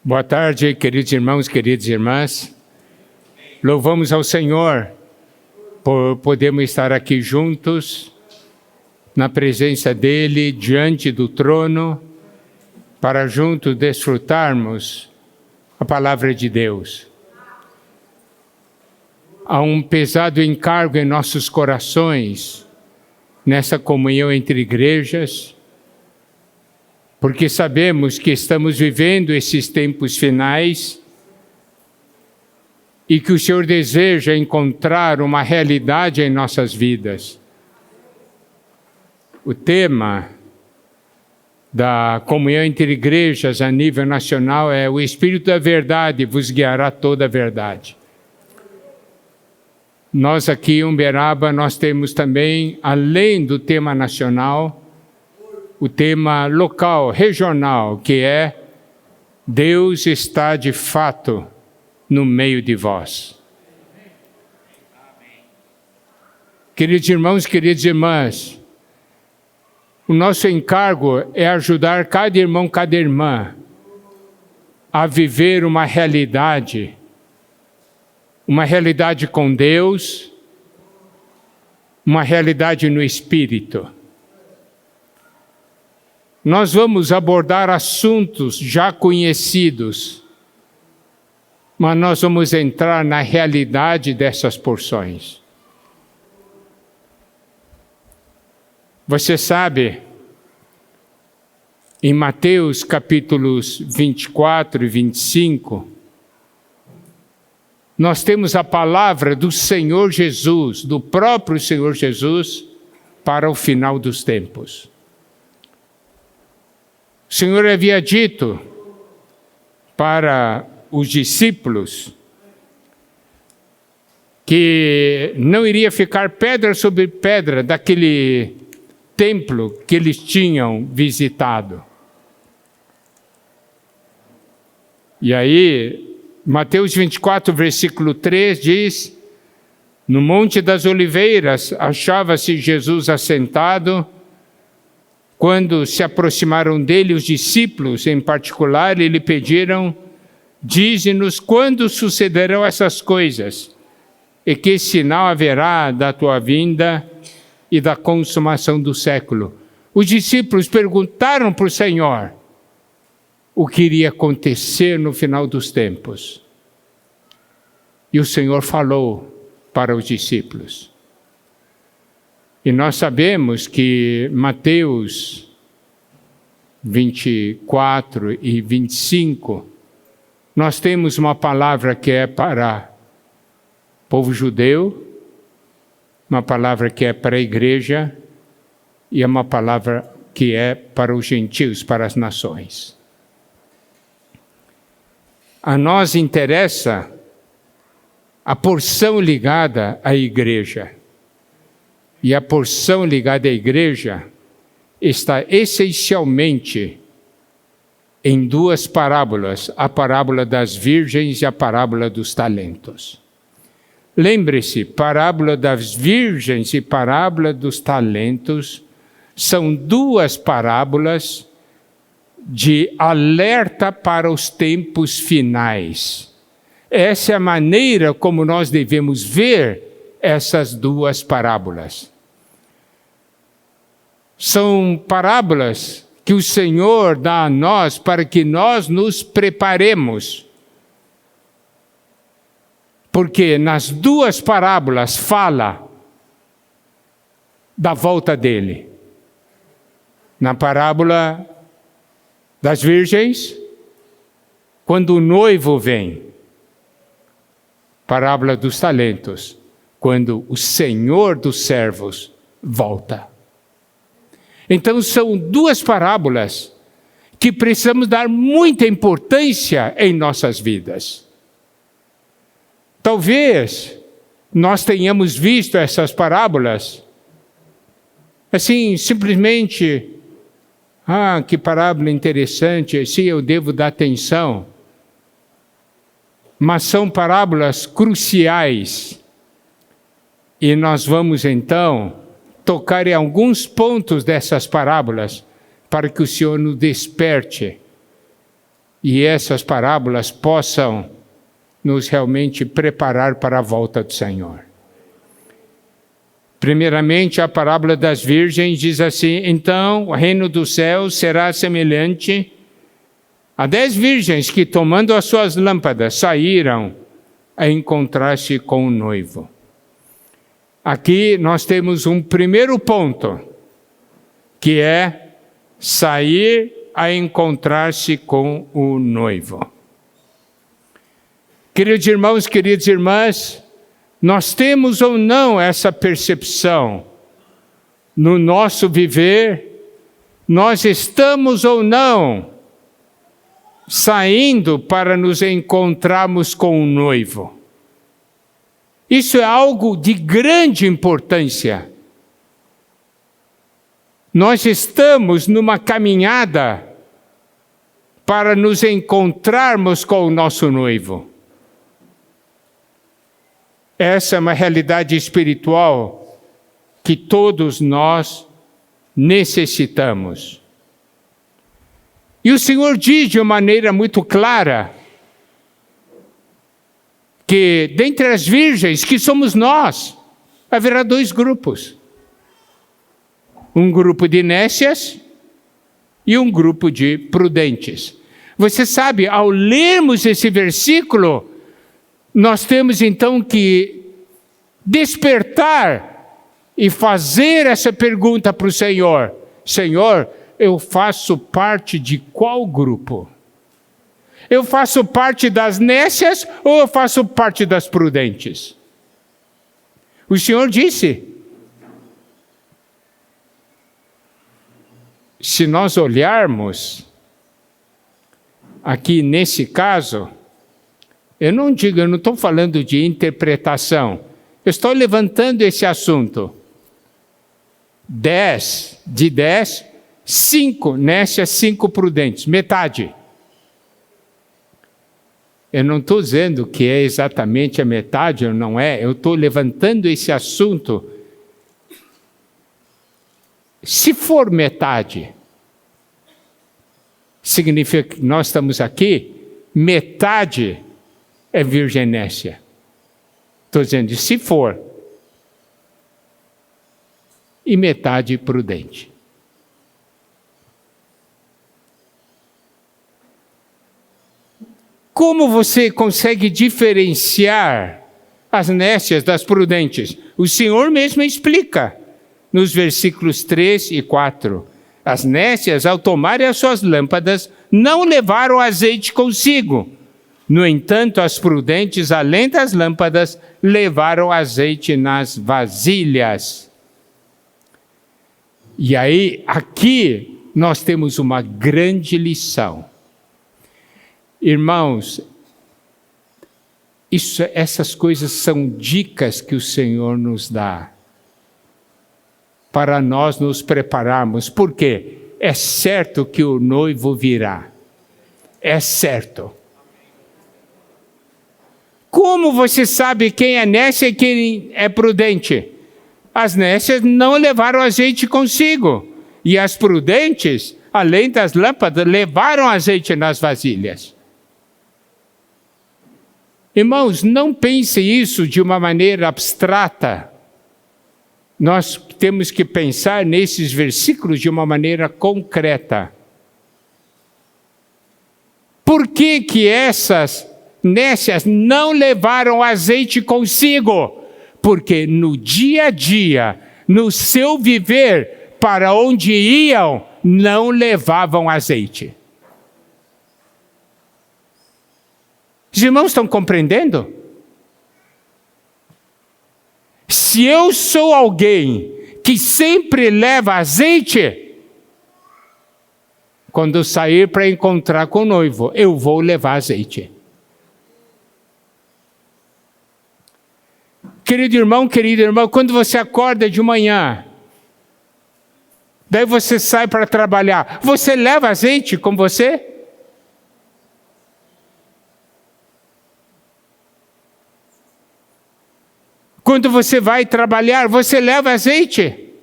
Boa tarde, queridos irmãos, queridas irmãs. Louvamos ao Senhor por podermos estar aqui juntos, na presença dEle, diante do trono, para juntos desfrutarmos a palavra de Deus. Há um pesado encargo em nossos corações, nessa comunhão entre igrejas, porque sabemos que estamos vivendo esses tempos finais e que o Senhor deseja encontrar uma realidade em nossas vidas. O tema da comunhão entre igrejas a nível nacional é: o Espírito da Verdade vos guiará toda a verdade. Nós aqui em Uberaba, nós temos também, além do tema nacional, o tema local, regional, que é: Deus está de fato no meio de vós. Queridos irmãos, queridas irmãs, o nosso encargo é ajudar cada irmão, cada irmã a viver uma realidade com Deus, uma realidade no Espírito. Nós vamos abordar assuntos já conhecidos, mas nós vamos entrar na realidade dessas porções. Você sabe, em Mateus capítulos 24 e 25, nós temos a palavra do Senhor Jesus, do próprio Senhor Jesus, para o final dos tempos. O Senhor havia dito para os discípulos que não iria ficar pedra sobre pedra daquele templo que eles tinham visitado. E aí, Mateus 24, versículo 3 diz: no Monte das Oliveiras achava-se Jesus assentado. Quando se aproximaram dele os discípulos, em particular, e lhe pediram: dize-nos quando sucederão essas coisas, e que sinal haverá da tua vinda e da consumação do século. Os discípulos perguntaram para o Senhor o que iria acontecer no final dos tempos. E o Senhor falou para os discípulos. E nós sabemos que Mateus 24 e 25, nós temos uma palavra que é para o povo judeu, uma palavra que é para a igreja e uma palavra que é para os gentios, para as nações. A nós interessa a porção ligada à igreja. E a porção ligada à igreja está essencialmente em duas parábolas, a parábola das virgens e a parábola dos talentos. Lembre-se, parábola das virgens e parábola dos talentos são duas parábolas de alerta para os tempos finais. Essa é a maneira como nós devemos ver essas duas parábolas. São parábolas que o Senhor dá a nós para que nós nos preparemos. Porque nas duas parábolas fala da volta dele. Na parábola das virgens, quando o noivo vem. Parábola dos talentos, quando o Senhor dos servos volta. Então são duas parábolas que precisamos dar muita importância em nossas vidas. Talvez nós tenhamos visto essas parábolas assim, simplesmente: que parábola interessante, sim, eu devo dar atenção. Mas são parábolas cruciais. E nós vamos então tocar em alguns pontos dessas parábolas para que o Senhor nos desperte e essas parábolas possam nos realmente preparar para a volta do Senhor. Primeiramente, a parábola das virgens diz assim: então o reino dos céus será semelhante a 10 virgens que, tomando as suas lâmpadas, saíram a encontrar-se com o noivo. Aqui nós temos um primeiro ponto, que é sair a encontrar-se com o noivo. Queridos irmãos, queridas irmãs, nós temos ou não essa percepção no nosso viver? Nós estamos ou não saindo para nos encontrarmos com o noivo? Isso é algo de grande importância. Nós estamos numa caminhada para nos encontrarmos com o nosso noivo. Essa é uma realidade espiritual que todos nós necessitamos. E o Senhor diz de uma maneira muito clara que dentre as virgens, que somos nós, haverá 2 grupos. Um grupo de nécias e um grupo de prudentes. Você sabe, ao lermos esse versículo, nós temos então que despertar e fazer essa pergunta para o Senhor: Senhor, eu faço parte de qual grupo? Eu faço parte das nécias ou eu faço parte das prudentes? O Senhor disse: se nós olharmos aqui nesse caso, eu não estou falando de interpretação, eu estou levantando esse assunto. 10, 5 nécias, 5 prudentes, metade. Eu não estou dizendo que é exatamente a metade ou não é, eu estou levantando esse assunto. Se for metade, significa que nós estamos aqui, metade é virgem nécia. Estou dizendo, se for, e metade prudente. Como você consegue diferenciar as nécias das prudentes? O Senhor mesmo explica nos versículos 3 e 4. As nécias, ao tomarem as suas lâmpadas, não levaram azeite consigo. No entanto, as prudentes, além das lâmpadas, levaram azeite nas vasilhas. E aí, aqui, nós temos uma grande lição. Irmãos, essas coisas são dicas que o Senhor nos dá para nós nos prepararmos. Por quê? É certo que o noivo virá. É certo. Como você sabe quem é nécia e quem é prudente? As nécias não levaram azeite consigo. E as prudentes, além das lâmpadas, levaram azeite nas vasilhas. Irmãos, não pense isso de uma maneira abstrata. Nós temos que pensar nesses versículos de uma maneira concreta. Por que que essas nécias não levaram azeite consigo? Porque no dia a dia, no seu viver, para onde iam, não levavam azeite. Os irmãos estão compreendendo? Se eu sou alguém que sempre leva azeite, quando eu sair para encontrar com o noivo, eu vou levar azeite. Querido irmão, querida irmã, quando você acorda de manhã, daí você sai para trabalhar, você leva azeite com você? Quando você vai trabalhar, você leva azeite?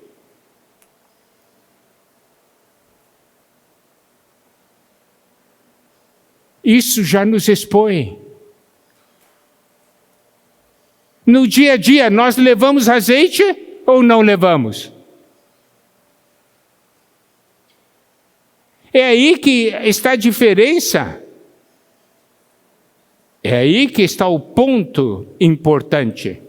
Isso já nos expõe. No dia a dia, nós levamos azeite ou não levamos? É aí que está a diferença. É aí que está o ponto importante.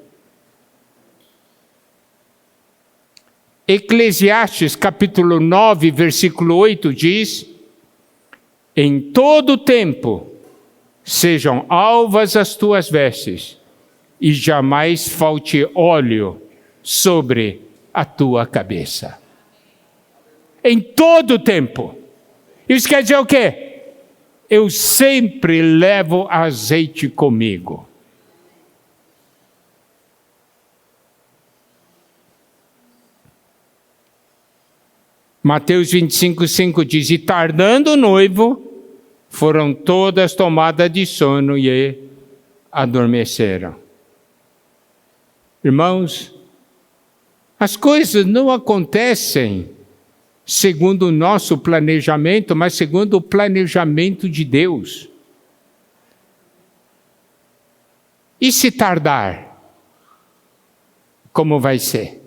Eclesiastes capítulo 9, versículo 8 diz: em todo tempo sejam alvas as tuas vestes, e jamais falte óleo sobre a tua cabeça. Em todo tempo. Isso quer dizer o quê? Eu sempre levo azeite comigo. Mateus 25:5 diz: e tardando o noivo, foram todas tomadas de sono e adormeceram. Irmãos, as coisas não acontecem segundo o nosso planejamento, mas segundo o planejamento de Deus. E se tardar, como vai ser?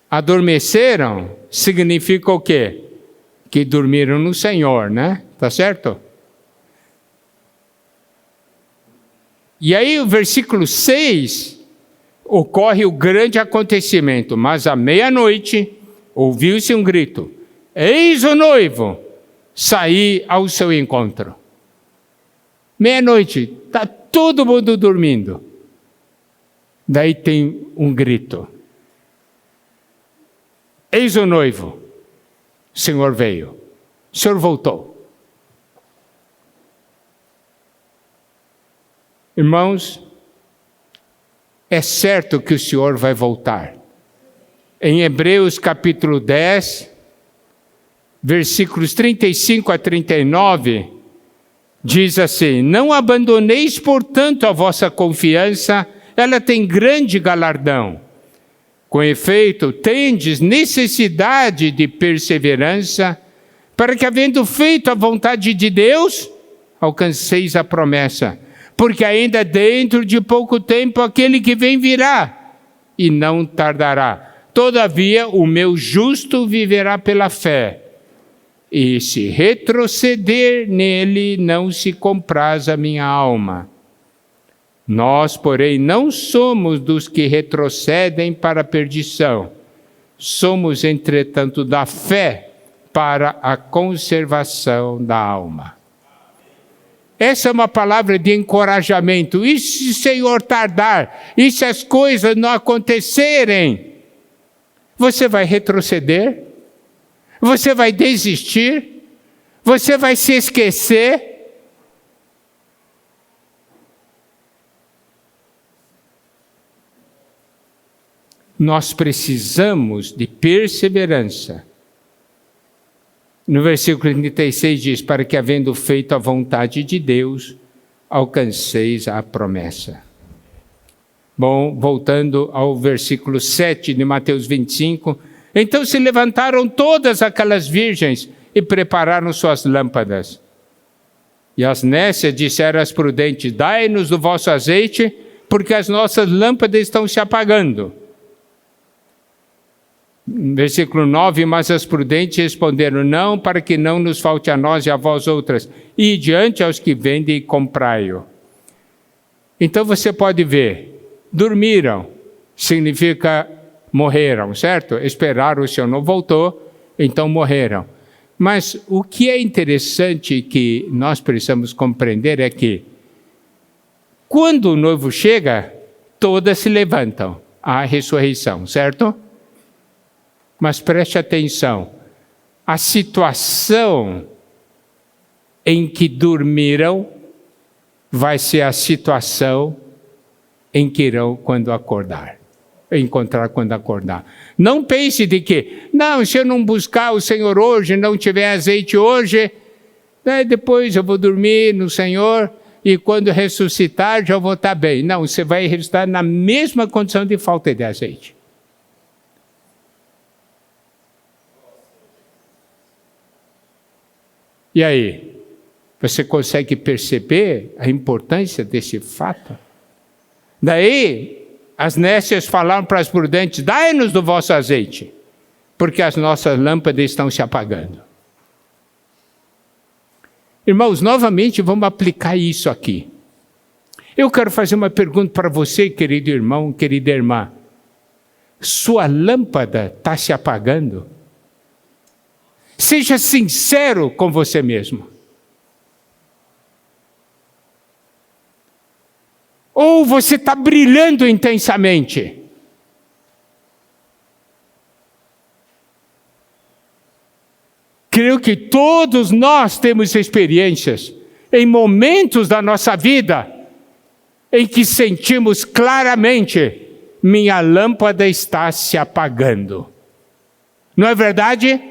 Adormeceram significa o quê? Que dormiram no Senhor, né? Tá certo? E aí o versículo 6, ocorre o grande acontecimento, mas à meia-noite ouviu-se um grito: eis o noivo, saí ao seu encontro. Meia-noite, está todo mundo dormindo. Daí tem um grito: eis o noivo, o Senhor veio, o Senhor voltou. Irmãos, é certo que o Senhor vai voltar. Em Hebreus capítulo 10, versículos 35 a 39, diz assim: não abandoneis, portanto, a vossa confiança, ela tem grande galardão. Com efeito, tendes necessidade de perseverança, para que, havendo feito a vontade de Deus, alcanceis a promessa. Porque ainda dentro de pouco tempo aquele que vem virá, e não tardará. Todavia, o meu justo viverá pela fé, e se retroceder nele, não se compraz a minha alma. Nós, porém, não somos dos que retrocedem para a perdição. Somos, entretanto, da fé para a conservação da alma. Essa é uma palavra de encorajamento. E se o Senhor tardar? E se as coisas não acontecerem? Você vai retroceder? Você vai desistir? Você vai se esquecer? Nós precisamos de perseverança. No versículo 36 diz: para que, havendo feito a vontade de Deus, alcanceis a promessa. Bom, voltando ao versículo 7 de Mateus 25. Então se levantaram todas aquelas virgens e prepararam suas lâmpadas. E as nécias disseram às prudentes: dai-nos do vosso azeite, porque as nossas lâmpadas estão se apagando. Versículo 9, mas as prudentes responderam: não, para que não nos falte a nós e a vós outras, e diante aos que vendem e comprai-o. Então você pode ver, dormiram, significa morreram, certo? Esperaram, o Senhor não voltou, então morreram. Mas o que é interessante que nós precisamos compreender é que, quando o noivo chega, todas se levantam à ressurreição, certo? Mas preste atenção, a situação em que dormiram vai ser a situação em que irão quando acordar, encontrar quando acordar. Não pense de que, não, se eu não buscar o Senhor hoje, não tiver azeite hoje, depois eu vou dormir no Senhor e quando ressuscitar já vou estar bem. Não, você vai ressuscitar na mesma condição de falta de azeite. E aí? Você consegue perceber a importância desse fato? Daí, as nécias falaram para as prudentes: dai-nos do vosso azeite, porque as nossas lâmpadas estão se apagando. Irmãos, novamente vamos aplicar isso aqui. Eu quero fazer uma pergunta para você, querido irmão, querida irmã. Sua lâmpada está se apagando? Seja sincero com você mesmo. Ou você está brilhando intensamente? Creio que todos nós temos experiências em momentos da nossa vida em que sentimos claramente: minha lâmpada está se apagando. Não é verdade?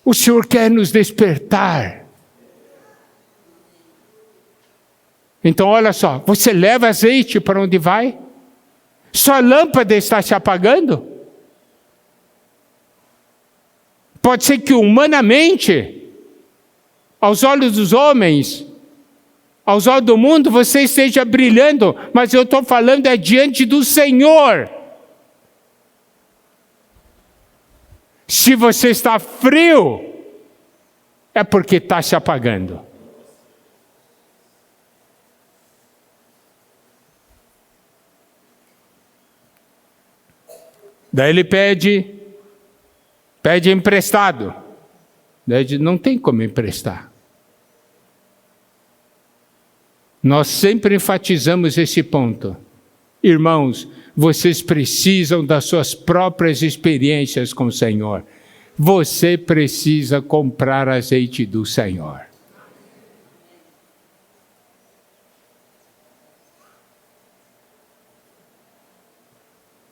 O Senhor quer nos despertar. Então olha só, você leva azeite para onde vai? Sua lâmpada está se apagando? Pode ser que humanamente, aos olhos dos homens, aos olhos do mundo, você esteja brilhando, mas eu estou falando diante do Senhor. Se você está frio, é porque está se apagando. Daí ele pede emprestado. Daí ele diz: não tem como emprestar. Nós sempre enfatizamos esse ponto. Irmãos, vocês precisam das suas próprias experiências com o Senhor. Você precisa comprar azeite do Senhor.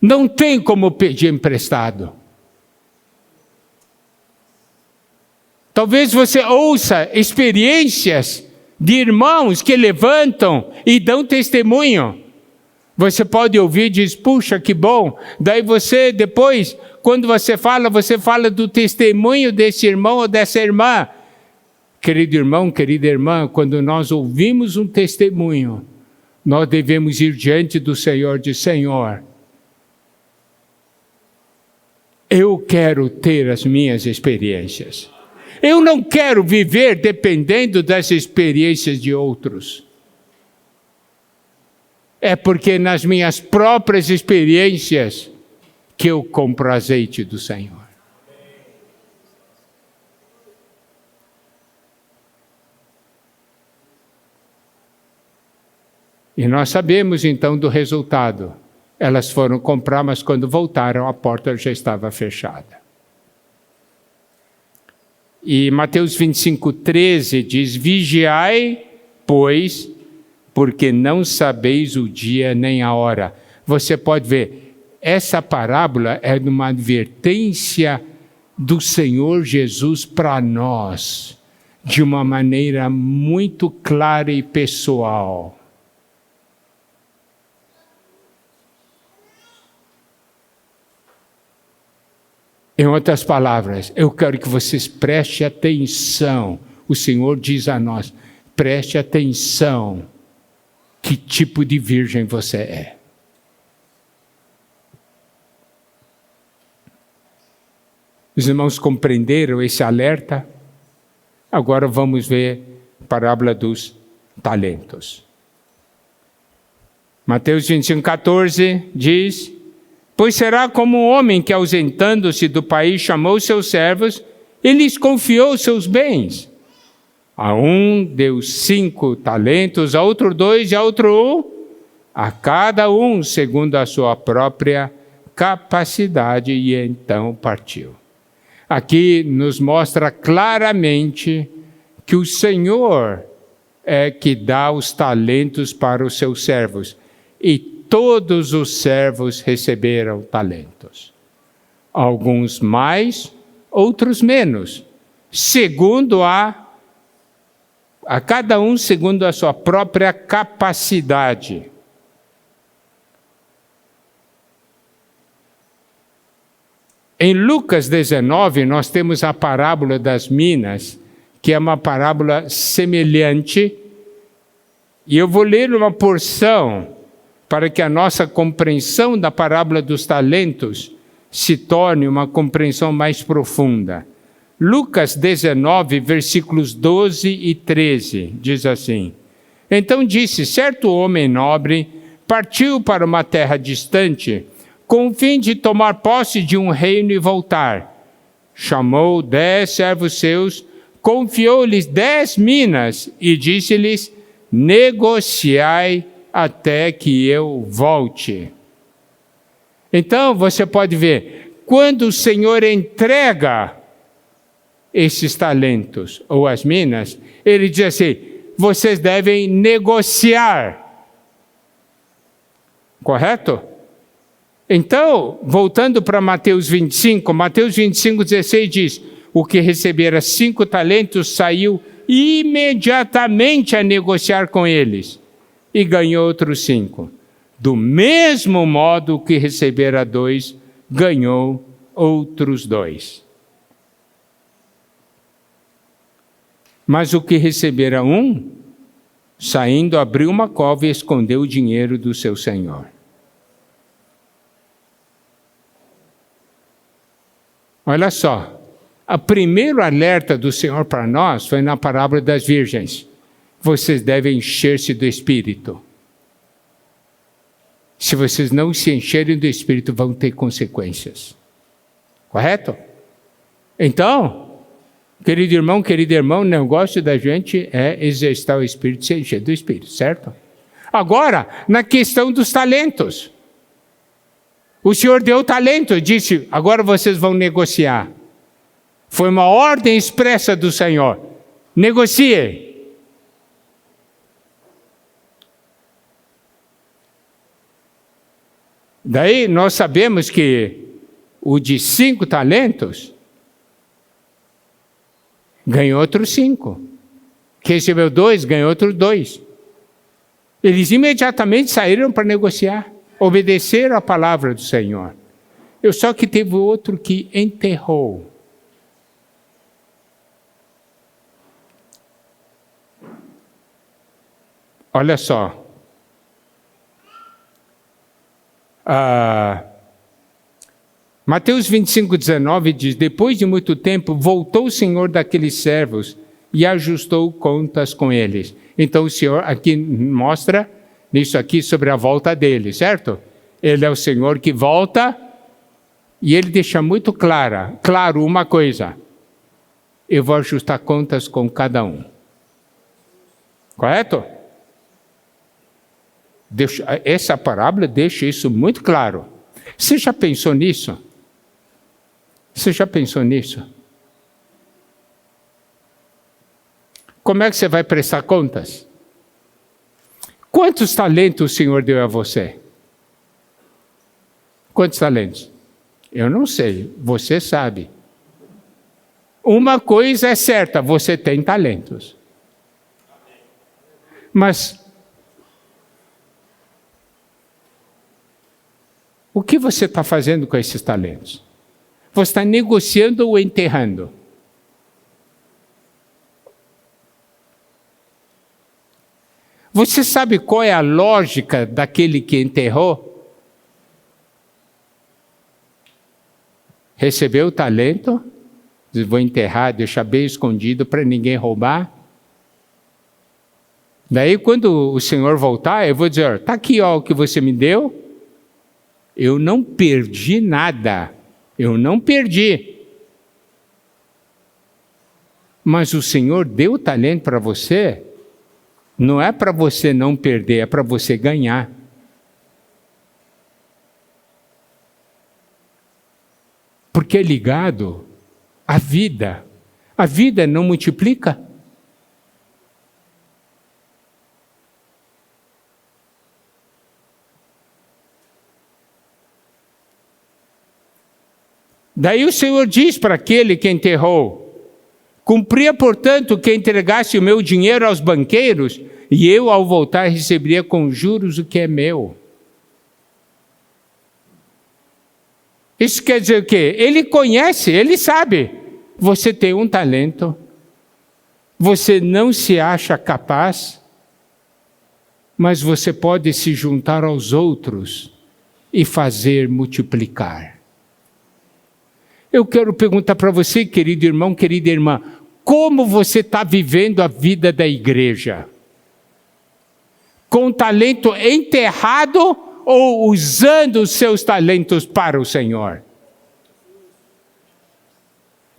Não tem como pedir emprestado. Talvez você ouça experiências de irmãos que levantam e dão testemunho. Você pode ouvir e diz: puxa, que bom. Daí você depois, quando você fala do testemunho desse irmão ou dessa irmã. Querido irmão, querida irmã, quando nós ouvimos um testemunho, nós devemos ir diante do Senhor e dizer: Senhor, eu quero ter as minhas experiências. Eu não quero viver dependendo das experiências de outros. É porque nas minhas próprias experiências que eu compro azeite do Senhor. E nós sabemos então do resultado. Elas foram comprar, mas quando voltaram, a porta já estava fechada. E Mateus 25:13 diz: vigiai, pois, porque não sabeis o dia nem a hora. Você pode ver, essa parábola é uma advertência do Senhor Jesus para nós, de uma maneira muito clara e pessoal. Em outras palavras, eu quero que vocês prestem atenção. O Senhor diz a nós: preste atenção. Que tipo de virgem você é? Os irmãos compreenderam esse alerta? Agora vamos ver a parábola dos talentos. Mateus 25:14 diz: pois será como um homem que, ausentando-se do país, chamou seus servos e lhes confiou seus bens. A um deu 5 talentos, a outro 2 e a outro 1, a cada um segundo a sua própria capacidade, e então partiu. Aqui nos mostra claramente que o Senhor é que dá os talentos para os seus servos, e todos os servos receberam talentos. Alguns mais, outros menos, segundo a cada um segundo a sua própria capacidade. Em Lucas 19, nós temos a parábola das minas, que é uma parábola semelhante, e eu vou ler uma porção para que a nossa compreensão da parábola dos talentos se torne uma compreensão mais profunda. Lucas 19, versículos 12 e 13, diz assim: Então disse, certo homem nobre partiu para uma terra distante, com o fim de tomar posse de um reino e voltar. Chamou 10 servos seus, confiou-lhes 10 minas e disse-lhes, negociai até que eu volte. Então você pode ver, quando o Senhor entrega esses talentos ou as minas, ele diz assim, vocês devem negociar. Correto? Então, voltando para Mateus 25, Mateus 25, 16 diz, o que recebera 5 talentos saiu imediatamente a negociar com eles e ganhou outros 5. Do mesmo modo, o que recebera 2, ganhou outros 2. Mas o que recebera 1, saindo, abriu uma cova e escondeu o dinheiro do seu senhor. Olha só, o primeiro alerta do Senhor para nós foi na parábola das virgens. Vocês devem encher-se do Espírito. Se vocês não se encherem do Espírito, vão ter consequências. Correto? Então, querido irmão, o negócio da gente é exercitar o Espírito, se encher do Espírito, certo? Agora, na questão dos talentos. O Senhor deu talento, disse, agora vocês vão negociar. Foi uma ordem expressa do Senhor. Negocie. Daí nós sabemos que o de 5 talentos ganhou outros 5. Quem recebeu 2, ganhou outros 2. Eles imediatamente saíram para negociar. Obedeceram a palavra do Senhor. Só que teve outro que enterrou. Olha só. Mateus 25, 19 diz, depois de muito tempo, voltou o Senhor daqueles servos e ajustou contas com eles. Então o Senhor aqui mostra nisso aqui sobre a volta dele, certo? Ele é o Senhor que volta e ele deixa muito claro uma coisa. Eu vou ajustar contas com cada um. Correto? Essa parábola deixa isso muito claro. Você já pensou nisso? Você já pensou nisso? Como é que você vai prestar contas? Quantos talentos o Senhor deu a você? Quantos talentos? Eu não sei, você sabe. Uma coisa é certa, você tem talentos. Mas o que você está fazendo com esses talentos? Você está negociando ou enterrando? Você sabe qual é a lógica daquele que enterrou? Recebeu o talento, diz, vou enterrar, deixar bem escondido para ninguém roubar. Daí quando o Senhor voltar, eu vou dizer, está aqui ó, o que você me deu, eu não perdi nada, eu não perdi. Mas o Senhor deu o talento para você, não é para você não perder, é para você ganhar. Porque é ligado à vida. A vida não multiplica. Daí o Senhor diz para aquele que enterrou, cumpria, portanto, que entregasse o meu dinheiro aos banqueiros, e eu, ao voltar, receberia com juros o que é meu. Isso quer dizer o quê? Ele conhece, ele sabe. Você tem um talento, você não se acha capaz, mas você pode se juntar aos outros e fazer multiplicar. Eu quero perguntar para você, querido irmão, querida irmã, como você está vivendo a vida da igreja? Com talento enterrado ou usando os seus talentos para o Senhor?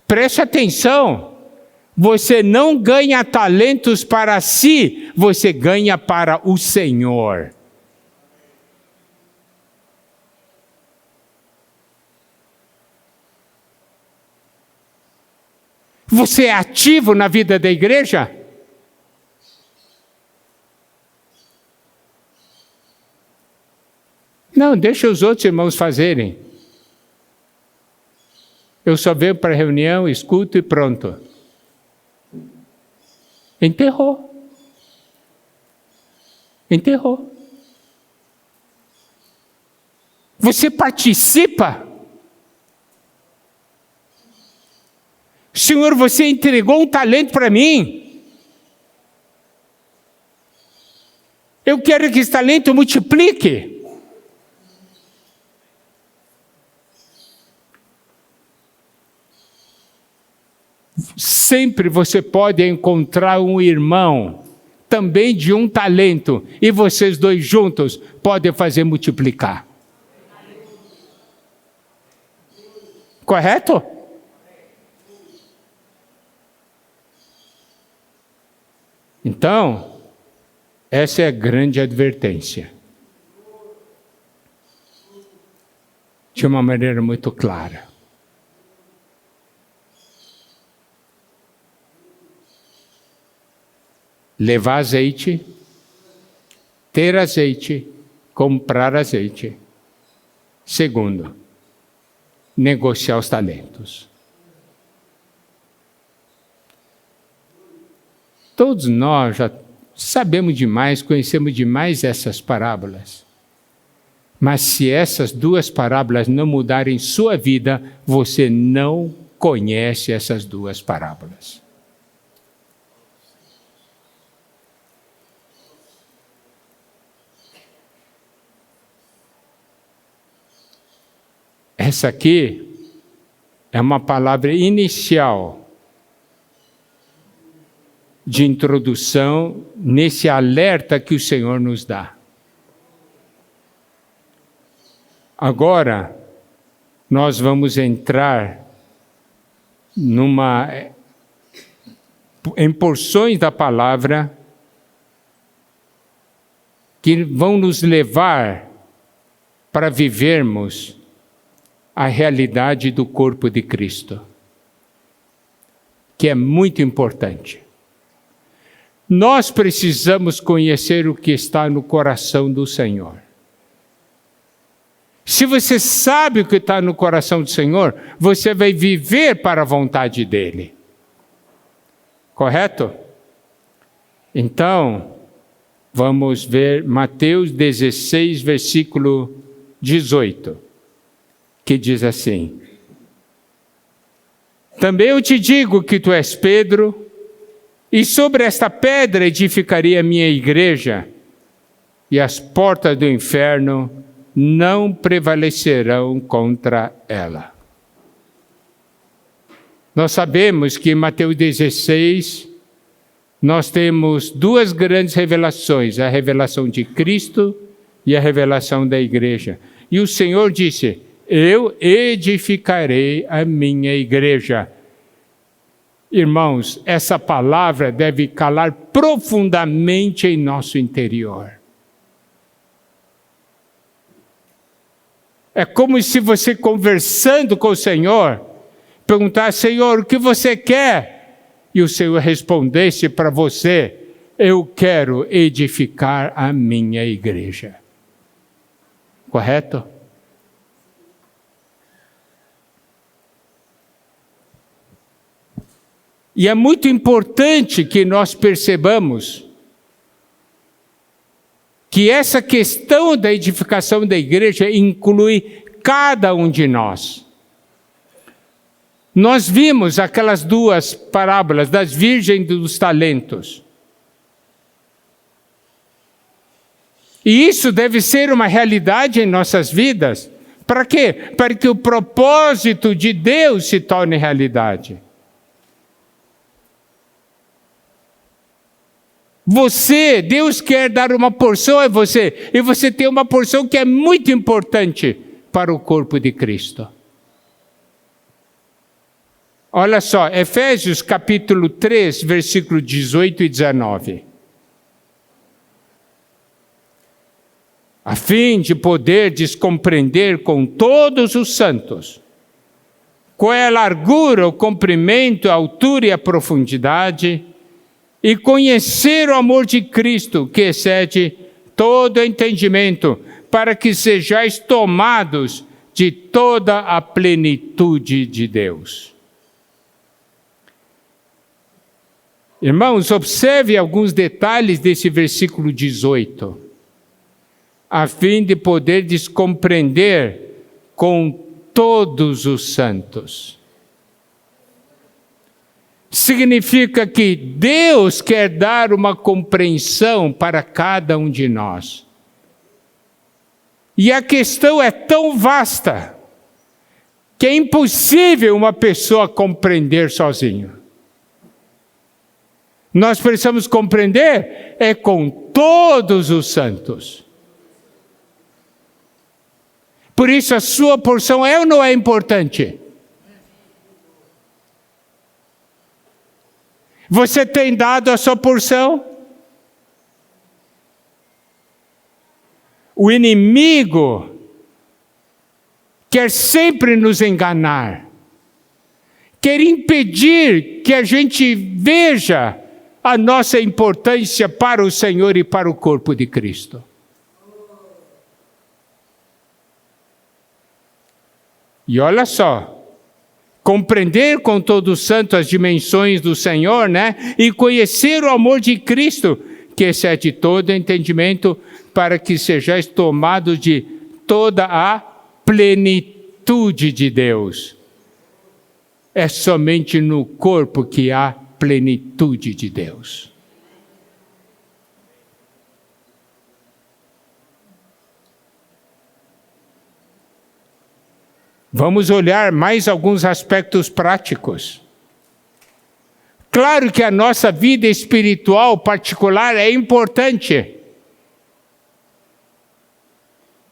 Preste atenção, você não ganha talentos para si, você ganha para o Senhor. Você é ativo na vida da igreja? Não, deixa os outros irmãos fazerem. Eu só venho para a reunião, escuto e pronto. Enterrou. Enterrou. Você participa. Senhor, você entregou um talento para mim. Eu quero que esse talento multiplique. Sempre você pode encontrar um irmão, também de um talento, e vocês dois juntos podem fazer multiplicar. Correto? Então, essa é a grande advertência. De uma maneira muito clara. Levar azeite, ter azeite, comprar azeite. Segundo, negociar os talentos. Todos nós já sabemos demais, conhecemos demais essas parábolas. Mas se essas duas parábolas não mudarem sua vida, você não conhece essas duas parábolas. Essa aqui é uma palavra inicial de introdução nesse alerta que o Senhor nos dá. Agora, nós vamos entrar em porções da palavra que vão nos levar para vivermos a realidade do corpo de Cristo, que é muito importante. Nós precisamos conhecer o que está no coração do Senhor. Se você sabe o que está no coração do Senhor, você vai viver para a vontade dEle. Correto? Então, vamos ver Mateus 16, versículo 18, que diz assim: Também eu te digo que tu és Pedro, e sobre esta pedra edificarei a minha igreja, e as portas do inferno não prevalecerão contra ela. Nós sabemos que em Mateus 16, nós temos duas grandes revelações, a revelação de Cristo e a revelação da igreja. E o Senhor disse: eu edificarei a minha igreja. Irmãos, essa palavra deve calar profundamente em nosso interior. É como se você, conversando com o Senhor, perguntasse: Senhor, o que você quer? E o Senhor respondesse para você: eu quero edificar a minha igreja. Correto? E é muito importante que nós percebamos que essa questão da edificação da igreja inclui cada um de nós. Nós vimos aquelas duas parábolas das virgens e dos talentos. E isso deve ser uma realidade em nossas vidas. Para quê? Para que o propósito de Deus se torne realidade. Deus quer dar uma porção a você, e você tem uma porção que é muito importante para o corpo de Cristo. Olha só, Efésios capítulo 3, versículo 18 e 19. A fim de poder compreender com todos os santos qual é a largura, o comprimento, a altura e a profundidade, e conhecer o amor de Cristo, que excede todo entendimento, para que sejais tomados de toda a plenitude de Deus. Irmãos, observe alguns detalhes desse versículo 18, a fim de poder compreender com todos os santos. Significa que Deus quer dar uma compreensão para cada um de nós. E a questão é tão vasta que é impossível uma pessoa compreender sozinho. Nós precisamos compreender com todos os santos. Por isso a sua porção é ou não é importante? Você tem dado a sua porção? O inimigo quer sempre nos enganar, quer impedir que a gente veja a nossa importância para o Senhor e para o corpo de Cristo. E olha só, compreender com todo o santo as dimensões do Senhor, né? E conhecer o amor de Cristo, que excede todo entendimento, para que sejais tomados de toda a plenitude de Deus. É somente no corpo que há plenitude de Deus. Vamos olhar mais alguns aspectos práticos. Claro que a nossa vida espiritual particular é importante,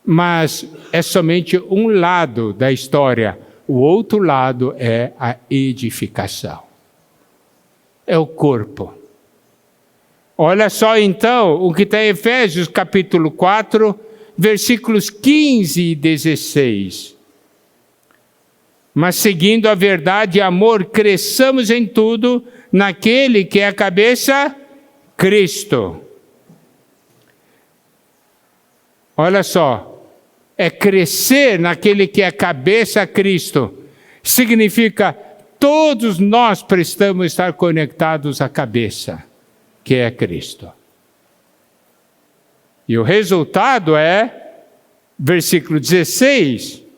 mas é somente um lado da história. O outro lado é a edificação. É o corpo. Olha só então o que está em Efésios capítulo 4, versículos 15 e 16. Mas seguindo a verdade e amor, cresçamos em tudo naquele que é a cabeça, Cristo. Olha só, é crescer naquele que é a cabeça, Cristo. Significa todos nós precisamos estar conectados à cabeça, que é Cristo. E o resultado é, versículo 16,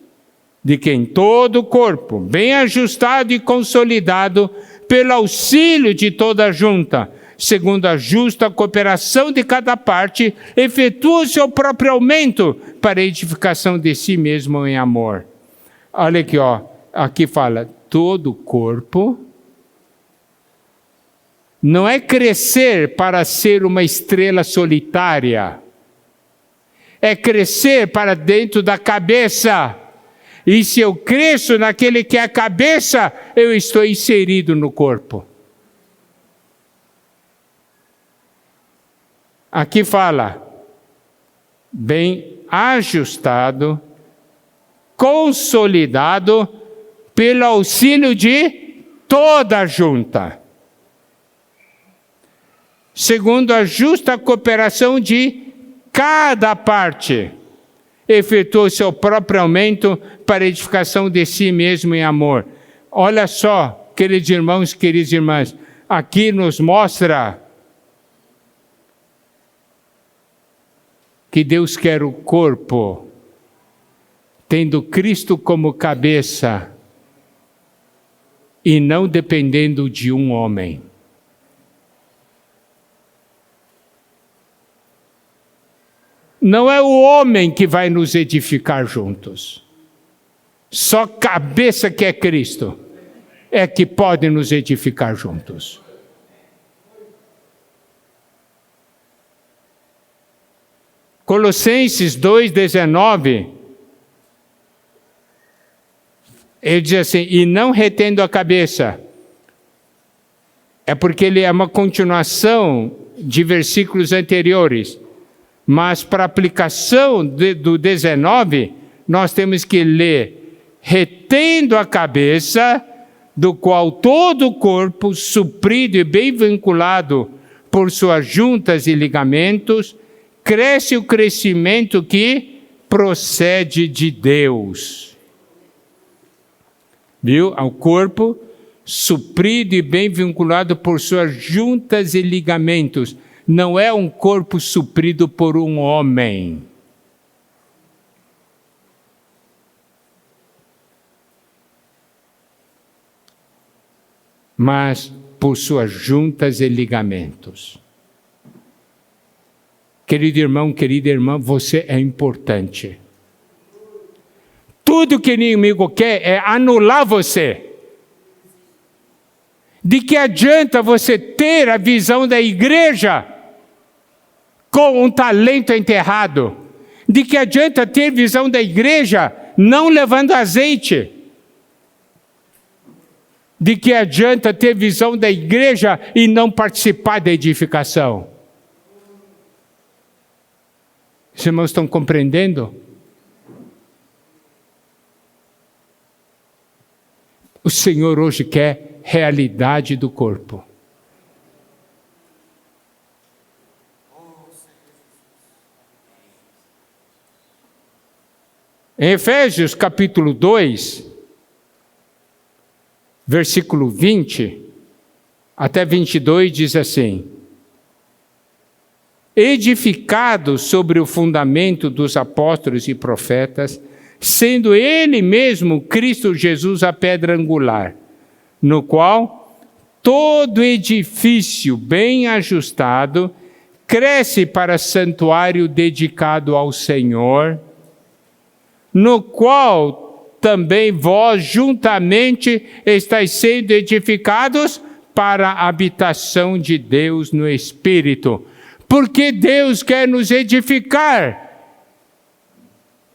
de que em todo o corpo, bem ajustado e consolidado, pelo auxílio de toda a junta, segundo a justa cooperação de cada parte, efetua o seu próprio aumento para a edificação de si mesmo em amor. Olha aqui, aqui fala, todo o corpo não é crescer para ser uma estrela solitária, é crescer para dentro da cabeça. E se eu cresço naquele que é a cabeça, eu estou inserido no corpo. Aqui fala, bem ajustado, consolidado, pelo auxílio de toda a junta. Segundo a justa cooperação de cada parte, efetua o seu próprio aumento para a edificação de si mesmo em amor. Olha só, queridos irmãos, queridas irmãs, aqui nos mostra que Deus quer o corpo tendo Cristo como cabeça e não dependendo de um homem. Não é o homem que vai nos edificar juntos. Só cabeça que é Cristo é que pode nos edificar juntos. Colossenses 2,19, ele diz assim, e não retendo a cabeça. É porque ele é uma continuação de versículos anteriores. Mas para aplicação do 19, nós temos que ler, retendo a cabeça, do qual todo o corpo, suprido e bem vinculado por suas juntas e ligamentos, cresce o crescimento que procede de Deus. Viu? Ao corpo, suprido e bem vinculado por suas juntas e ligamentos. Não é um corpo suprido por um homem. Mas por suas juntas e ligamentos. Querido irmão, querida irmã, você é importante. Tudo que o inimigo quer é anular você. De que adianta você ter a visão da igreja com um talento enterrado? De que adianta ter visão da igreja não levando azeite? De que adianta ter visão da igreja e não participar da edificação? Os irmãos estão compreendendo? O Senhor hoje quer realidade do corpo. Em Efésios capítulo 2, versículo 20 até 22 diz assim: edificados sobre o fundamento dos apóstolos e profetas, sendo ele mesmo Cristo Jesus a pedra angular, no qual todo edifício bem ajustado cresce para santuário dedicado ao Senhor, no qual também vós juntamente estáis sendo edificados para a habitação de Deus no Espírito. Porque Deus quer nos edificar?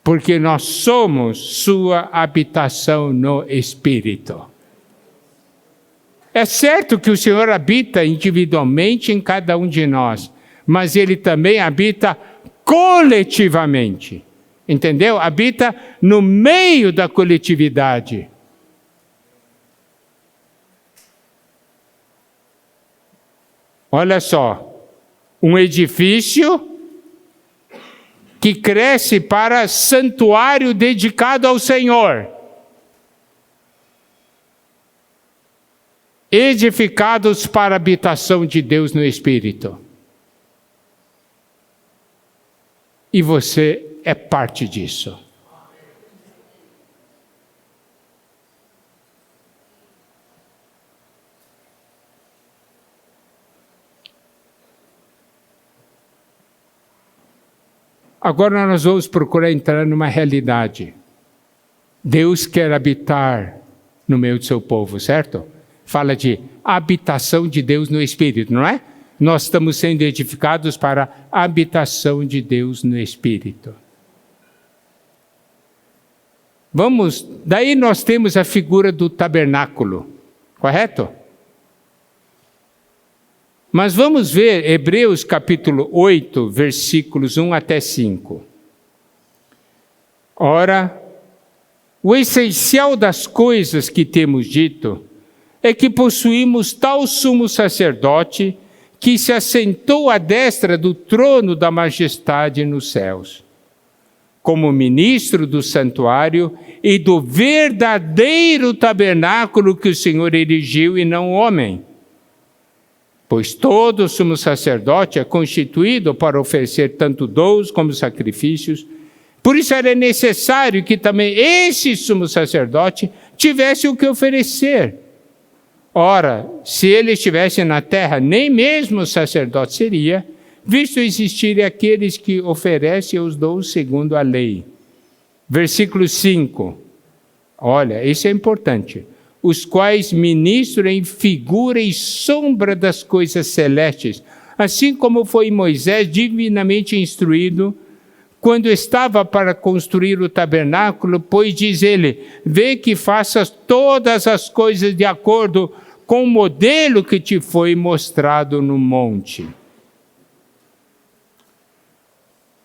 Porque nós somos sua habitação no Espírito. É certo que o Senhor habita individualmente em cada um de nós, mas Ele também habita coletivamente. Entendeu? Habita no meio da coletividade. Olha só, um edifício que cresce para santuário dedicado ao Senhor. Edificados para a habitação de Deus no Espírito. E você é parte disso. Agora nós vamos procurar entrar numa realidade. Deus quer habitar no meio do seu povo, certo? Fala de habitação de Deus no Espírito, não é? Nós estamos sendo edificados para a habitação de Deus no Espírito. Daí nós temos a figura do tabernáculo, correto? Mas vamos ver Hebreus capítulo 8, versículos 1 até 5. Ora, o essencial das coisas que temos dito é que possuímos tal sumo sacerdote que se assentou à destra do trono da majestade nos céus, como ministro do santuário e do verdadeiro tabernáculo que o Senhor erigiu e não o homem. Pois todo sumo sacerdote é constituído para oferecer tanto dons como sacrifícios, Por isso era necessário que também esse sumo sacerdote tivesse o que oferecer. Ora, se ele estivesse na terra, nem mesmo o sacerdote seria, visto existirem aqueles que oferecem os dons segundo a lei. Versículo 5. Olha, isso é importante. Os quais ministram em figura e sombra das coisas celestes, assim como foi Moisés divinamente instruído, quando estava para construir o tabernáculo, pois diz ele, vê que faças todas as coisas de acordo com o modelo que te foi mostrado no monte.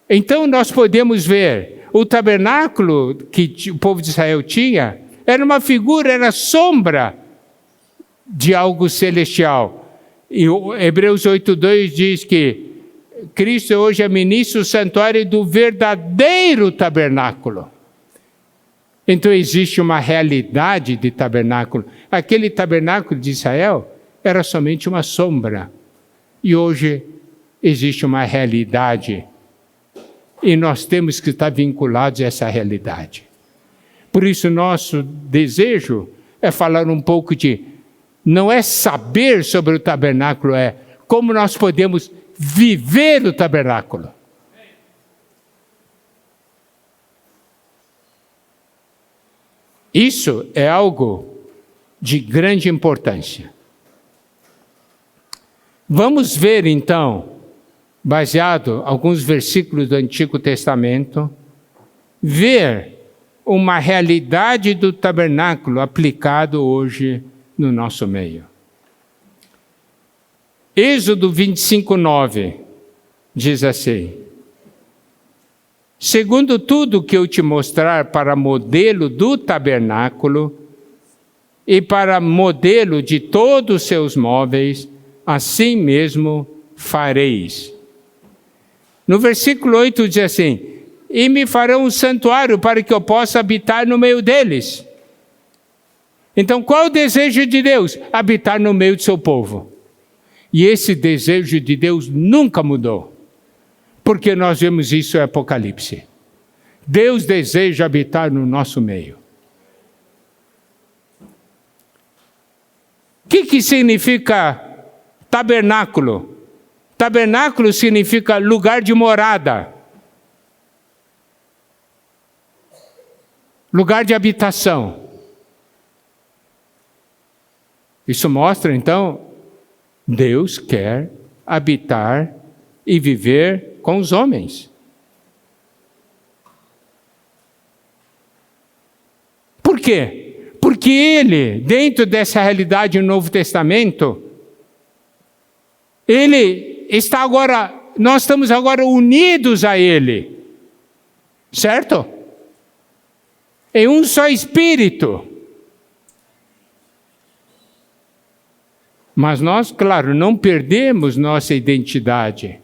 Então nós podemos ver, o tabernáculo que o povo de Israel tinha, era uma figura, era sombra de algo celestial. E Hebreus 8:2 diz que Cristo hoje é ministro do santuário do verdadeiro tabernáculo. Então existe uma realidade de tabernáculo. Aquele tabernáculo de Israel era somente uma sombra. E hoje existe uma realidade. E nós temos que estar vinculados a essa realidade. Por isso, nosso desejo é falar um pouco de, não é saber sobre o tabernáculo, é como nós podemos viver o tabernáculo. Isso é algo de grande importância. Vamos ver então, baseado em alguns versículos do Antigo Testamento, ver uma realidade do tabernáculo aplicado hoje no nosso meio. Êxodo 25:9 diz assim: segundo tudo que eu te mostrar para modelo do tabernáculo e para modelo de todos os seus móveis, assim mesmo fareis. No versículo 8 diz assim: e me farão um santuário para que eu possa habitar no meio deles. Então, qual é o desejo de Deus? Habitar no meio do seu povo. E esse desejo de Deus nunca mudou. Porque nós vemos isso em Apocalipse. Deus deseja habitar no nosso meio. O que significa tabernáculo? Tabernáculo significa lugar de morada. Lugar de habitação. Isso mostra, então, Deus quer habitar e viver com os homens. Por quê? Porque Ele, dentro dessa realidade do Novo Testamento, Ele está agora, nós estamos agora unidos a Ele. Certo? Em um só Espírito. Mas nós, claro, não perdemos nossa identidade.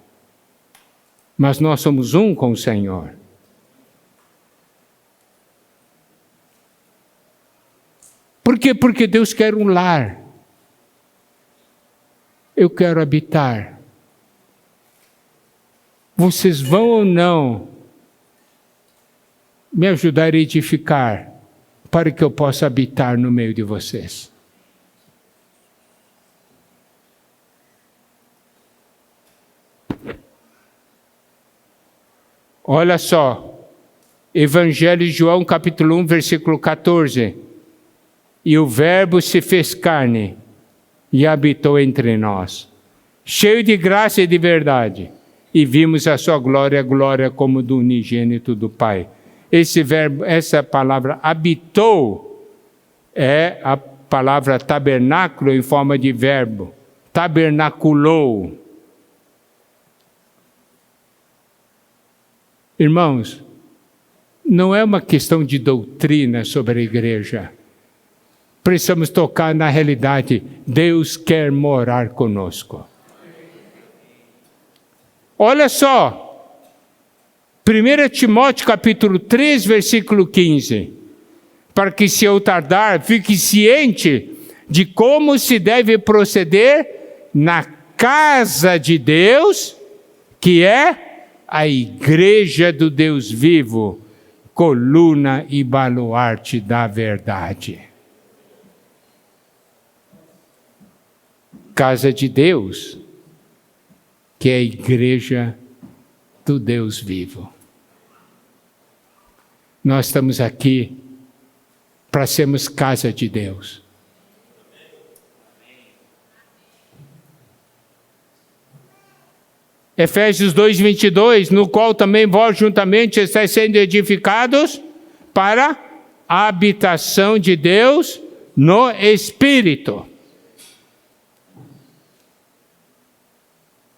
Mas nós somos um com o Senhor. Por quê? Porque Deus quer um lar. Eu quero habitar. Vocês vão ou não me ajudar a edificar para que eu possa habitar no meio de vocês? Olha só, Evangelho de João, capítulo 1, versículo 14. E o Verbo se fez carne e habitou entre nós, cheio de graça e de verdade, e vimos a sua glória, glória como do unigênito do Pai. Esse verbo, essa palavra habitou, é a palavra tabernáculo em forma de verbo, tabernaculou. Irmãos, não é uma questão de doutrina sobre a igreja. Precisamos tocar na realidade. Deus quer morar conosco. Olha só, 1 Timóteo capítulo 3, versículo 15. Para que se eu tardar, fique ciente de como se deve proceder na casa de Deus, que é a igreja do Deus vivo, coluna e baluarte da verdade. Casa de Deus, que é a igreja do Deus vivo. Nós estamos aqui para sermos casa de Deus. Efésios 2:22, no qual também vós juntamente estáis sendo edificados para a habitação de Deus no Espírito.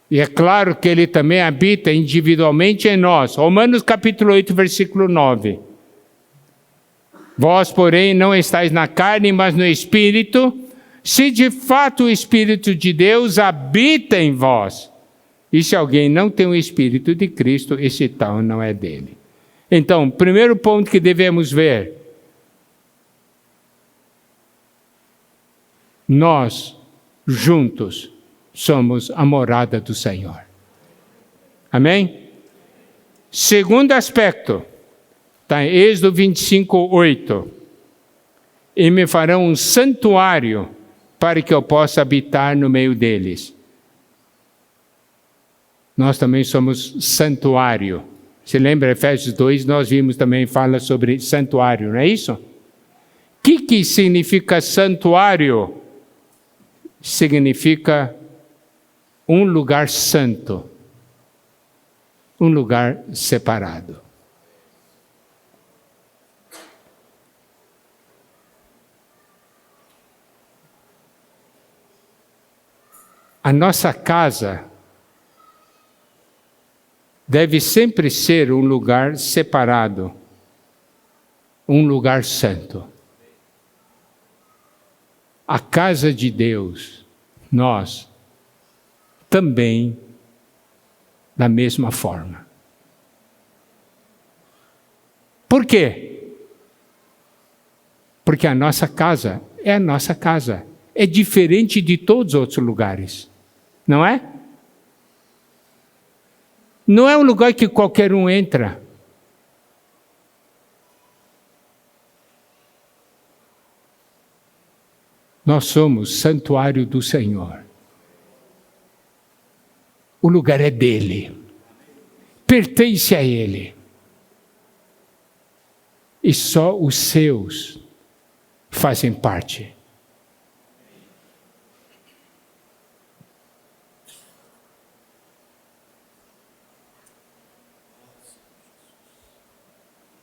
E é claro que Ele também habita individualmente em nós. Romanos capítulo 8, versículo 9. Vós, porém, não estáis na carne, mas no Espírito, se de fato o Espírito de Deus habita em vós. E se alguém não tem o Espírito de Cristo, esse tal não é dele. Então, primeiro ponto que devemos ver. Nós, juntos, somos a morada do Senhor. Amém? Segundo aspecto, está em Êxodo 25:8. E me farão um santuário para que eu possa habitar no meio deles. Nós também somos santuário. Se lembra, Efésios 2, nós vimos também, fala sobre santuário, não é isso? O que significa santuário? Significa um lugar santo, um lugar separado. A nossa casa deve sempre ser um lugar separado, um lugar santo. A casa de Deus, nós também da mesma forma. Por quê? Porque a nossa casa é a nossa casa. É diferente de todos os outros lugares. Não é? Não é um lugar que qualquer um entra. Nós somos santuário do Senhor. O lugar é dele. Pertence a ele. E só os seus fazem parte.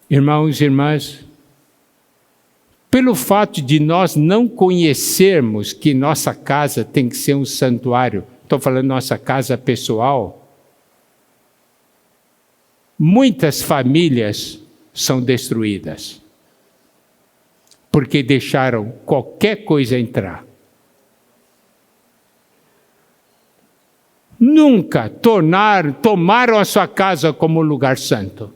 Irmãos e irmãs, pelo fato de nós não conhecermos que nossa casa tem que ser um santuário, estou falando nossa casa pessoal, muitas famílias são destruídas, porque deixaram qualquer coisa entrar. Nunca tomaram a sua casa como lugar santo.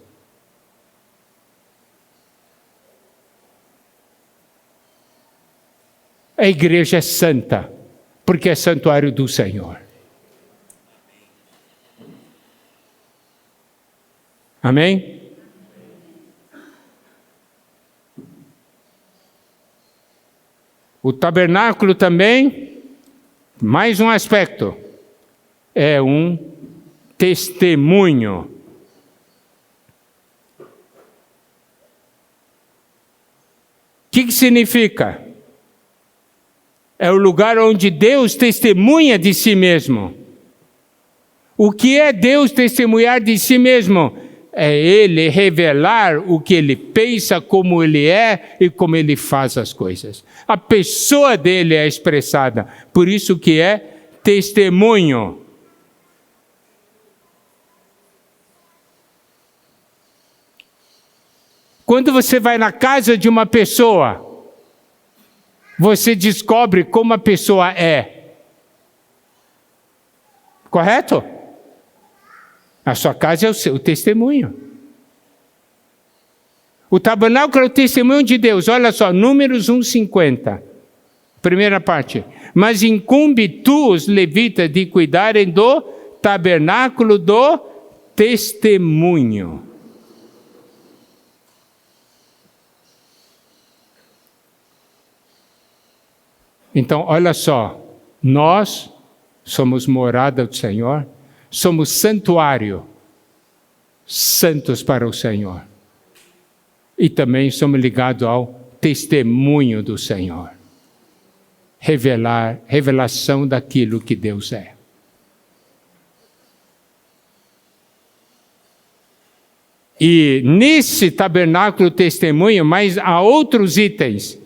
A igreja é santa, porque é santuário do Senhor. Amém? O tabernáculo também, mais um aspecto, é um testemunho. O que significa? É o lugar onde Deus testemunha de si mesmo. O que é Deus testemunhar de si mesmo? É Ele revelar o que Ele pensa, como Ele é e como Ele faz as coisas. A pessoa dele é expressada, por isso que é testemunho. Quando você vai na casa de uma pessoa, você descobre como a pessoa é. Correto? A sua casa é o seu testemunho. O tabernáculo é o testemunho de Deus. Olha só, Números 1:50. Primeira parte. Mas incumbe tu, os levitas, de cuidarem do tabernáculo do testemunho. Então, olha só, nós somos morada do Senhor, somos santuário, santos para o Senhor. E também somos ligados ao testemunho do Senhor. Revelação daquilo que Deus é. E nesse tabernáculo testemunho, mas há outros itens.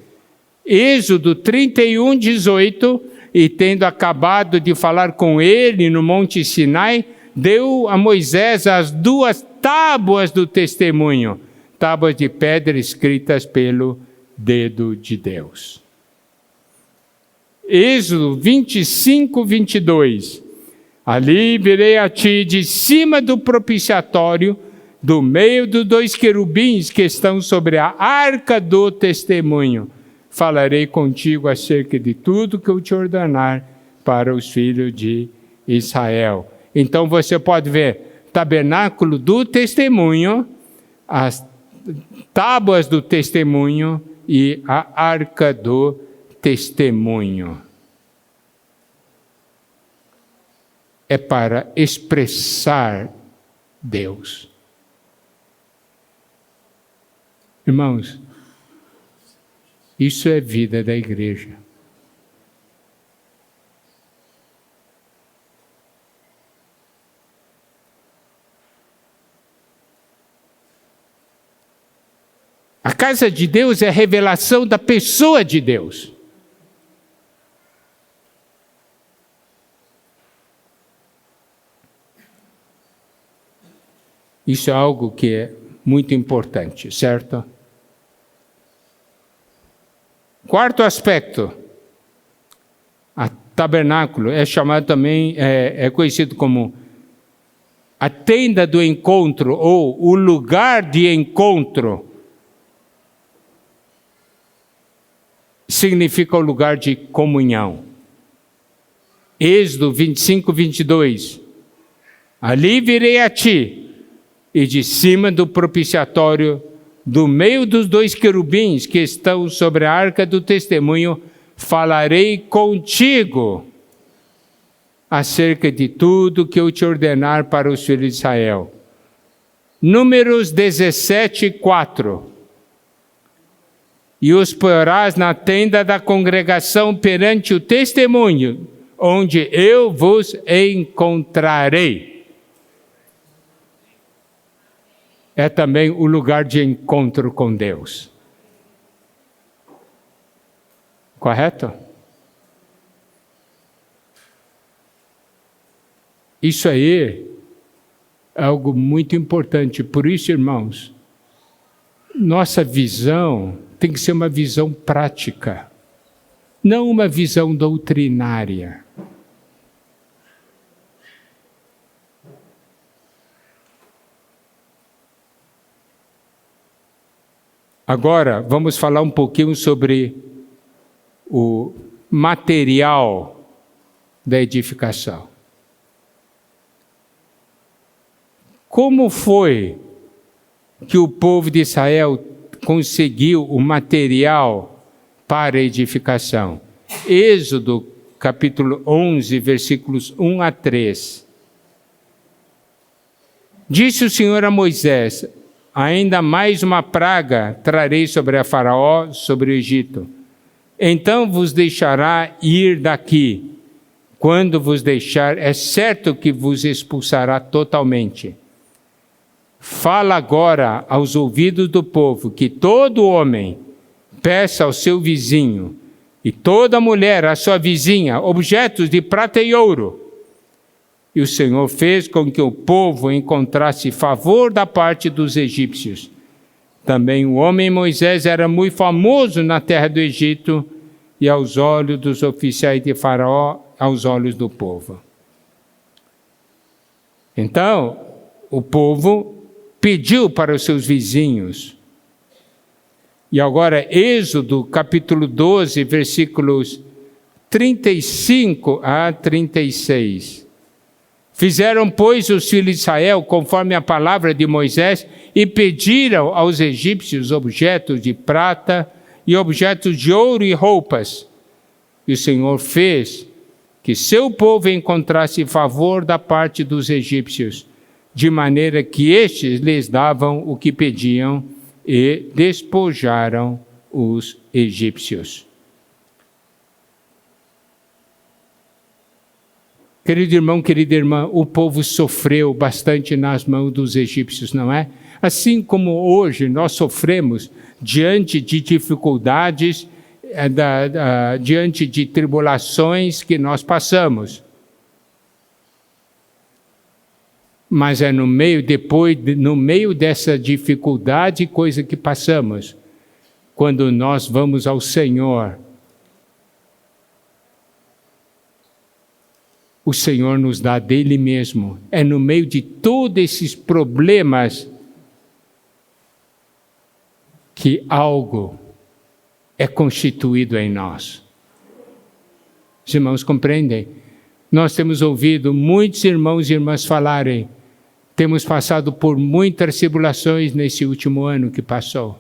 Êxodo 31, 18, e tendo acabado de falar com ele no Monte Sinai, deu a Moisés as 2 tábuas do testemunho, tábuas de pedra escritas pelo dedo de Deus. Êxodo 25, 22. Ali virei a ti de cima do propiciatório, do meio dos 2 querubins que estão sobre a arca do testemunho. Falarei contigo acerca de tudo que eu te ordenar para os filhos de Israel. Então você pode ver, tabernáculo do testemunho, as tábuas do testemunho e a arca do testemunho. É para expressar Deus. Irmãos, isso é vida da igreja. A casa de Deus é a revelação da pessoa de Deus. Isso é algo que é muito importante, certo? Quarto aspecto, a tabernáculo é chamado também, é conhecido como a tenda do encontro ou o lugar de encontro. Significa o lugar de comunhão. Êxodo 25, 22. Ali virei a ti, e de cima do propiciatório, do meio dos 2 querubins que estão sobre a arca do testemunho, falarei contigo acerca de tudo que eu te ordenar para os filhos de Israel. Números 17, 4. E os porás na tenda da congregação perante o testemunho, onde eu vos encontrarei. É também o lugar de encontro com Deus. Correto? Isso aí é algo muito importante. Por isso, irmãos, nossa visão tem que ser uma visão prática, não uma visão doutrinária. Agora, vamos falar um pouquinho sobre o material da edificação. Como foi que o povo de Israel conseguiu o material para a edificação? Êxodo, capítulo 11, versículos 1 a 3. Disse o Senhor a Moisés: ainda mais uma praga trarei sobre a Faraó, sobre o Egito. Então vos deixará ir daqui. Quando vos deixar, é certo que vos expulsará totalmente. Fala agora aos ouvidos do povo que todo homem peça ao seu vizinho e toda mulher à sua vizinha objetos de prata e ouro. E o Senhor fez com que o povo encontrasse favor da parte dos egípcios. Também o homem Moisés era muito famoso na terra do Egito e aos olhos dos oficiais de Faraó, aos olhos do povo. Então, o povo pediu para os seus vizinhos. E agora, Êxodo, capítulo 12, versículos 35 a 36. Fizeram, pois, os filhos de Israel, conforme a palavra de Moisés, e pediram aos egípcios objetos de prata e objetos de ouro e roupas. E o Senhor fez que seu povo encontrasse favor da parte dos egípcios, de maneira que estes lhes davam o que pediam e despojaram os egípcios. Querido irmão, querida irmã, o povo sofreu bastante nas mãos dos egípcios, não é? Assim como hoje nós sofremos diante de dificuldades, diante de tribulações que nós passamos. Mas é no meio dessa dificuldade, coisa que passamos, quando nós vamos ao Senhor, o Senhor nos dá dele mesmo. É no meio de todos esses problemas que algo é constituído em nós. Os irmãos compreendem? Nós temos ouvido muitos irmãos e irmãs falarem, temos passado por muitas tribulações nesse último ano que passou.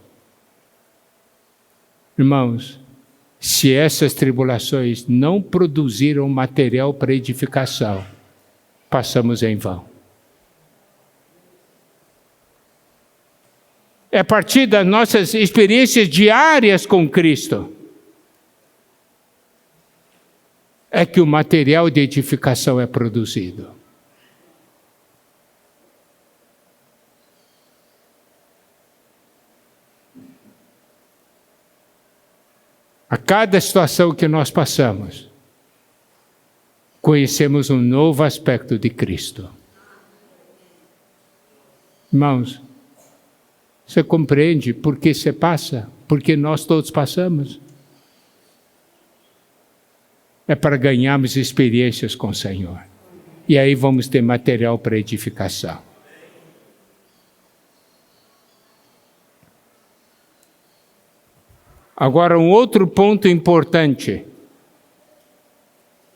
Irmãos, se essas tribulações não produziram material para edificação, passamos em vão. É a partir das nossas experiências diárias com Cristo é que o material de edificação é produzido. A cada situação que nós passamos, conhecemos um novo aspecto de Cristo. Irmãos, você compreende por que você passa? Porque nós todos passamos. É para ganharmos experiências com o Senhor. E aí vamos ter material para edificação. Agora, um outro ponto importante.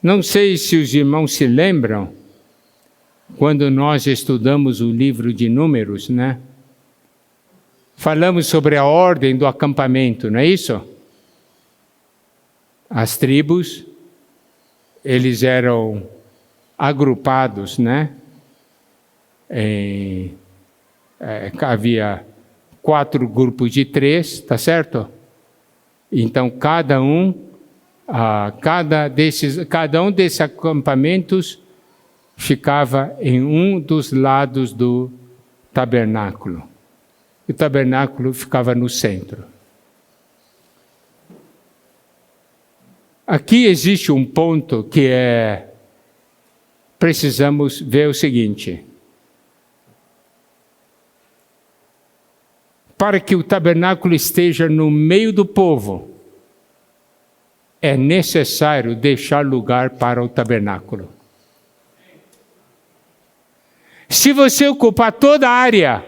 Não sei se os irmãos se lembram, quando nós estudamos o livro de Números, né? Falamos sobre a ordem do acampamento, não é isso? As tribos, eles eram agrupados, né? Havia 4 grupos de 3, tá certo? Então, cada um desses acampamentos ficava em um dos lados do tabernáculo. O tabernáculo ficava no centro. Aqui existe um ponto que precisamos ver o seguinte. Para que o tabernáculo esteja no meio do povo, é necessário deixar lugar para o tabernáculo. Se você ocupar toda a área,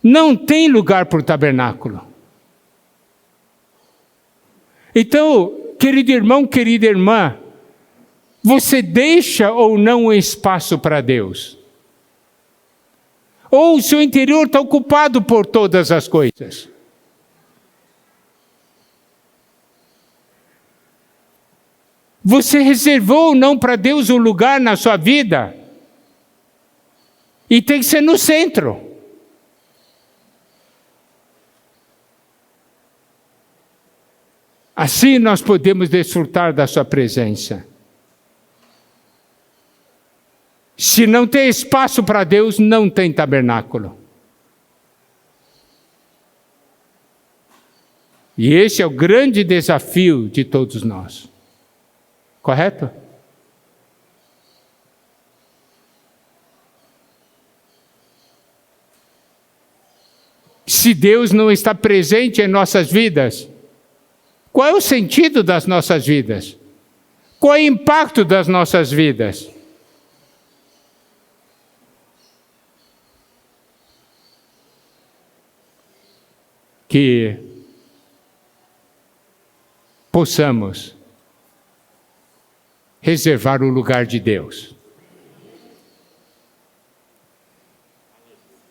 não tem lugar para o tabernáculo. Então, querido irmão, querida irmã, você deixa ou não um espaço para Deus? Ou o seu interior está ocupado por todas as coisas? Você reservou ou não para Deus um lugar na sua vida? E tem que ser no centro. Assim nós podemos desfrutar da sua presença. Se não tem espaço para Deus, não tem tabernáculo. E esse é o grande desafio de todos nós. Correto? Se Deus não está presente em nossas vidas, qual é o sentido das nossas vidas? Qual é o impacto das nossas vidas? Que possamos reservar o lugar de Deus.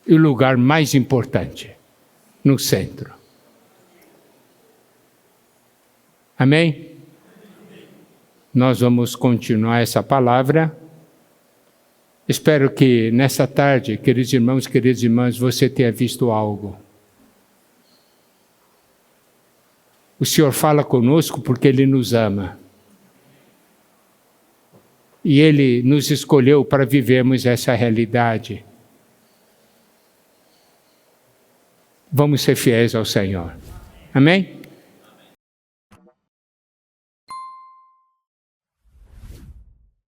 E o lugar mais importante, no centro. Amém? Nós vamos continuar essa palavra. Espero que nessa tarde, queridos irmãos, queridas irmãs, você tenha visto algo. O Senhor fala conosco porque Ele nos ama. E Ele nos escolheu para vivermos essa realidade. Vamos ser fiéis ao Senhor. Amém?